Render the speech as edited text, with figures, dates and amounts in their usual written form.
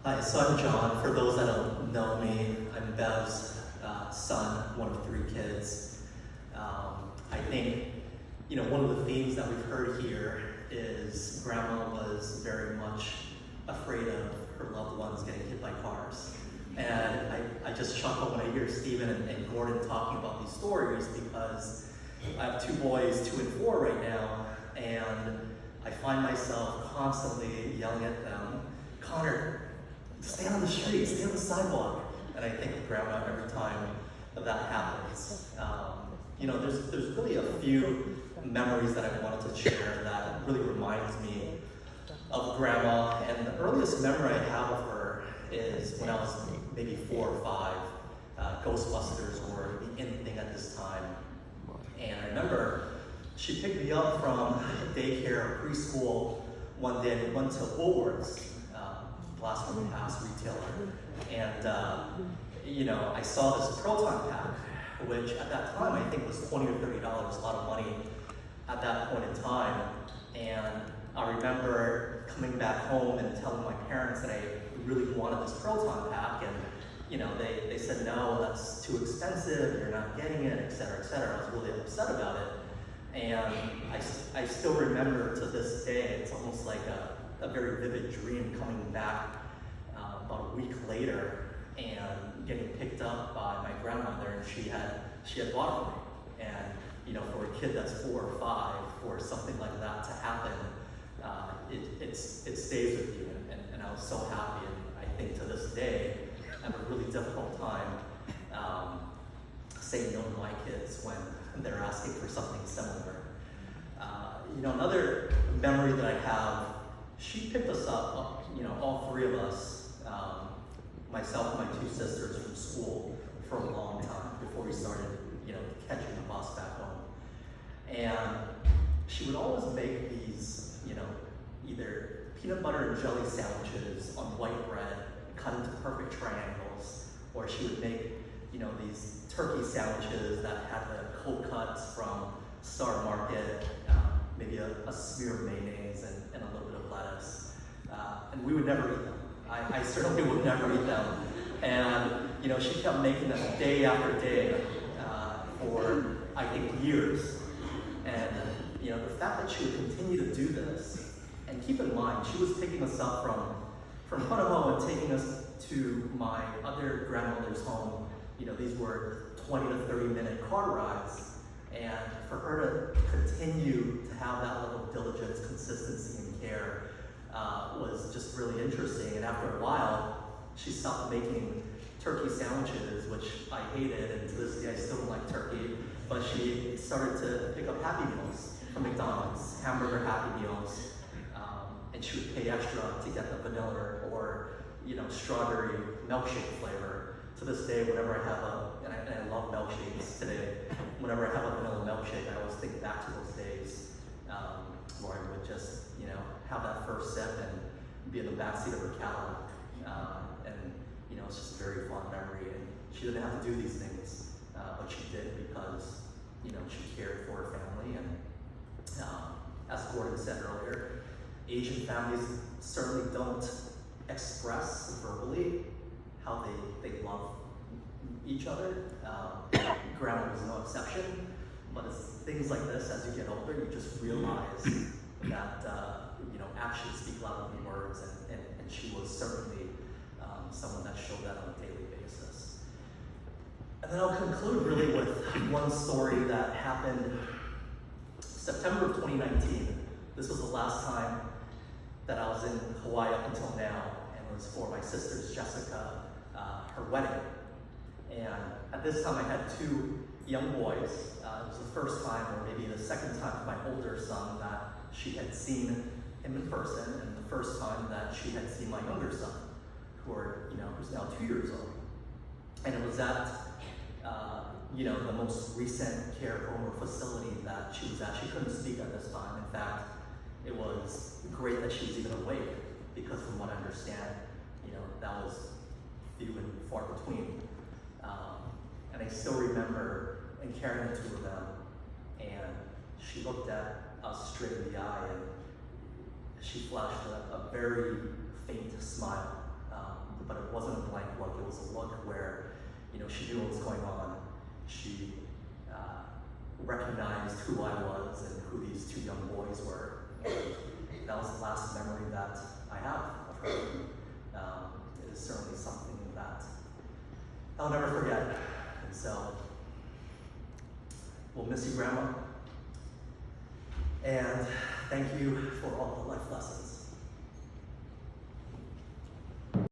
Hi, so I'm John. For those that don't know me, I'm Bev's son, one of three kids. I think, one of the themes that we've heard here is Grandma was very much afraid of her loved ones getting hit by cars. And I just chuckle when I hear Stephen and Gordon talking about these stories because I have two boys, 2 and 4 right now, and I find myself constantly yelling at them, Connor, stay on the street, stay on the sidewalk. And I think of Grandma every time that happens. There's really a few memories that I wanted to share that really reminds me of Grandma. And the earliest memory I have of her is when I was maybe 4 or 5. Ghostbusters were the in thing at this time. And I remember she picked me up from daycare or preschool one day and we went to Woolworths. Last one past retailer, and I saw this proton pack, which at that time I think was $20 or $30, a lot of money at that point in time. And I remember coming back home and telling my parents that I really wanted this proton pack, and they said no, that's too expensive, you're not getting it, etc., etc. I was really upset about it, and I still remember to this day. It's almost like a very vivid dream coming back about a week later and getting picked up by my grandmother, and she had bought it for me. And for a kid that's 4 or 5, for something like that to happen, it stays with you. And I was so happy. And I think to this day, I have a really difficult time saying no to my kids when they're asking for something similar. Another memory that I have. She picked us up, all 3 of us, myself and my 2 sisters, from school for a long time before we started, catching the bus back home. And she would always make these, either peanut butter and jelly sandwiches on white bread, cut into perfect triangles, or she would make, these turkey sandwiches that had the cold cuts from Star Market, maybe a smear of mayonnaise and a little bit of lettuce. And we would never eat them. I certainly would never eat them. And, she kept making them day after day for, I think, years. And, the fact that she would continue to do this, and keep in mind, she was picking us up from Punahou and taking us to my other grandmother's home. These were 20 to 30-minute car rides. And for her to continue to have that level of diligence, consistency, and care was just really interesting. And after a while, she stopped making turkey sandwiches, which I hated, and to this day I still don't like turkey. But she started to pick up Happy Meals from McDonald's, hamburger Happy Meals, and she would pay extra to get the vanilla or strawberry milkshake flavor. To this day, whenever I have and I love milkshakes today, whenever I have a vanilla milkshake, I always think back to those days where I would just, have that first sip and be in the backseat of her Cadillac. It's just a very fond memory. And she didn't have to do these things, but she did because, she cared for her family. And as Gordon said earlier, Asian families certainly don't express verbally how they love each other. Grandma was no exception, but it's things like this, as you get older, you just realize that actions speak louder than words, and she was certainly someone that showed that on a daily basis. And then I'll conclude really with one story that happened September of 2019. This was the last time that I was in Hawaii up until now, and it was for my sister's Jessica, her wedding. And at this time I had 2 young boys. It was the first time, or maybe the second time, for my older son that she had seen him in person, and the first time that she had seen my younger son, who's now 2 years old. And it was at the most recent care home or facility that she was at. She couldn't speak at this time. In fact, it was great that she was even awake, because from what I understand, that was few and far between. And I still remember carrying the 2 of them, and she looked at us straight in the eye, and she flashed a very faint smile. but it wasn't a blank look. It was a look where, she knew what was going on. She recognized who I was and who these two young boys were. And that was the last memory that I have of her. It is certainly something that I'll never forget. And so, we'll miss you, Grandma. And thank you for all the life lessons